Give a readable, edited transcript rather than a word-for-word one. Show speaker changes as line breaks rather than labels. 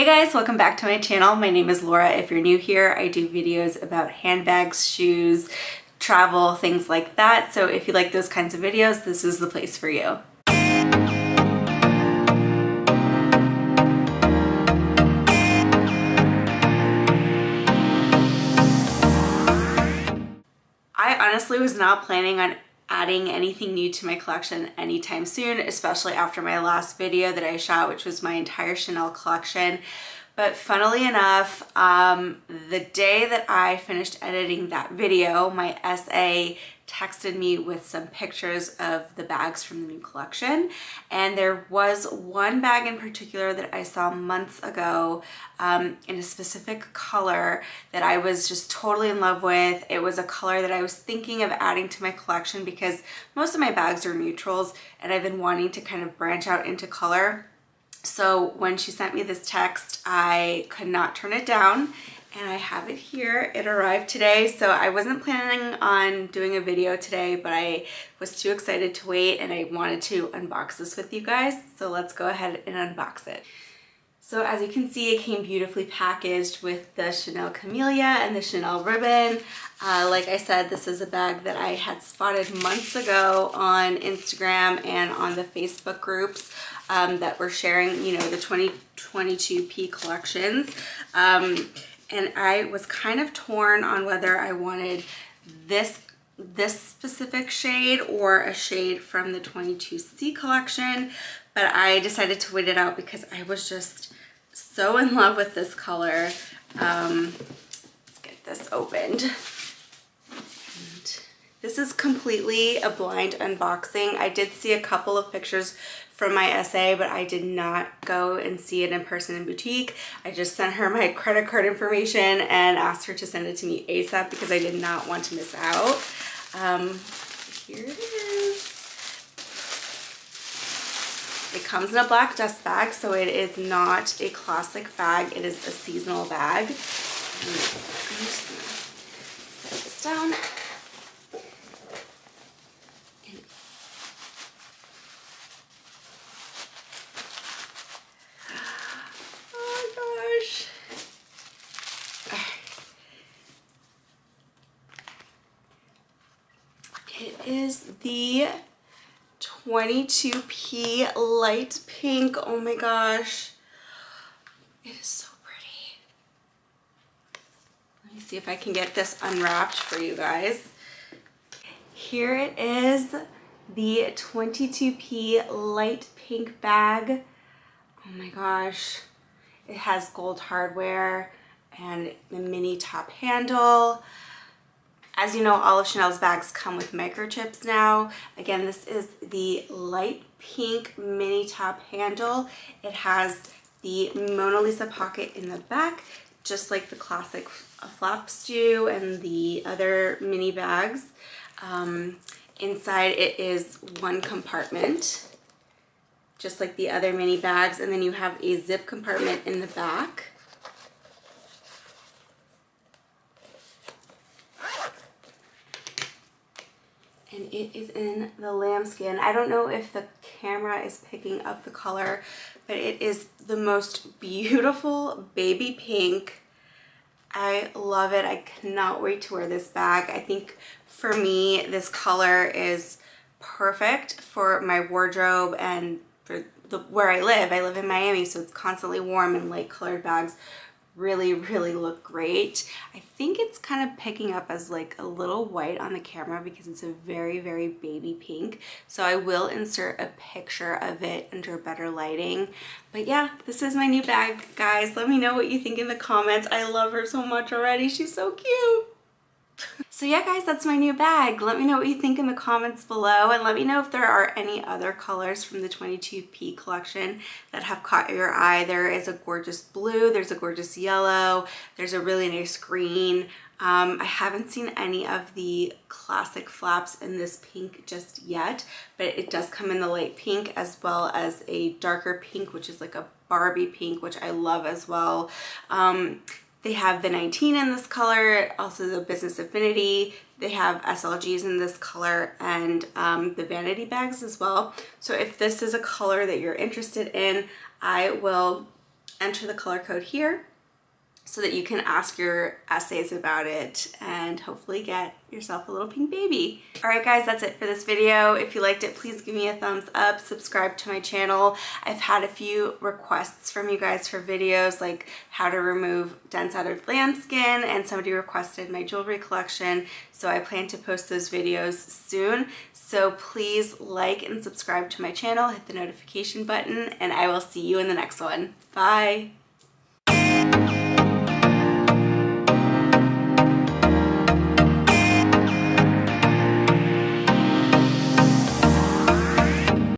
Hey guys, welcome back to my channel. My name is Laura. If you're new here, I do videos about handbags, shoes, travel, things like that. So if you like those kinds of videos, this is the place for you. I honestly was not planning on adding anything new to my collection anytime soon, especially after my last video that I shot, which was my entire Chanel collection. But funnily enough, the day that I finished editing that video, my SA texted me with some pictures of the bags from the new collection. And there was one bag in particular that I saw months ago in a specific color that I was just totally in love with. It was a color that I was thinking of adding to my collection because most of my bags are neutrals and I've been wanting to kind of branch out into color. So when she sent me this text, I could not turn it down, and I have it here. It arrived today, so I wasn't planning on doing a video today, but I was too excited to wait and I wanted to unbox this with you guys. So let's go ahead and unbox it. So as you can see, it came beautifully packaged with the Chanel Camellia and the Chanel ribbon. Like I said, this is a bag that I had spotted months ago on Instagram and on the Facebook groups that were sharing, you know, the 2022P collections. And I was kind of torn on whether I wanted this specific shade or a shade from the 22C collection, but I decided to wait it out because I was just so in love with this color. Let's get this opened. And this is completely a blind unboxing. I did see a couple of pictures from my SA, but I did not go and see it in person in boutique. I just sent her my credit card information and asked her to send it to me ASAP because I did not want to miss out. Here it is. It comes in a black dust bag, so it is not a classic bag. It is a seasonal bag. And I'm just gonna set this down. It is the 22P light pink. Oh my gosh. It is so pretty. Let me see if I can get this unwrapped for you guys. Here it is, the 22P light pink bag. Oh my gosh. It has gold hardware and the mini top handle. As you know, all of Chanel's bags come with microchips now. Again, this is the light pink mini top handle. It has the Mona Lisa pocket in the back, just like the classic flaps do and the other mini bags. Inside it is one compartment, just like the other mini bags, and then you have a zip compartment in the back. And it is in the lambskin. I don't know if the camera is picking up the color, but it is the most beautiful baby pink. I love it. I cannot wait to wear this bag. I think for me, this color is perfect for my wardrobe and for where I live. I live in Miami, so it's constantly warm, and light colored bags really look great. I think it's kind of picking up as like a little white on the camera because it's a very baby pink, so I will insert a picture of it under better lighting. But yeah, this is my new bag, guys. Let me know what you think in the comments. I love her so much already. She's so cute. So yeah, guys, that's my new bag. Let me know what you think in the comments below, and let me know if there are any other colors from the 22P collection that have caught your eye. There is a gorgeous blue, there's a gorgeous yellow, there's a really nice green. I haven't seen any of the classic flaps in this pink just yet, but it does come in the light pink as well as a darker pink, which is like a Barbie pink, which I love as well. They have the 19 in this color, also the Business Affinity. They have SLGs in this color, and the vanity bags as well. So if this is a color that you're interested in, I will enter the color code here so that you can ask your essays about it and hopefully get yourself a little pink baby. All right guys, that's it for this video. If you liked it, please give me a thumbs up, subscribe to my channel. I've had a few requests from you guys for videos like how to remove dense outer lambskin, and somebody requested my jewelry collection, so I plan to post those videos soon. So please like and subscribe to my channel, hit the notification button, and I will see you in the next one. Bye.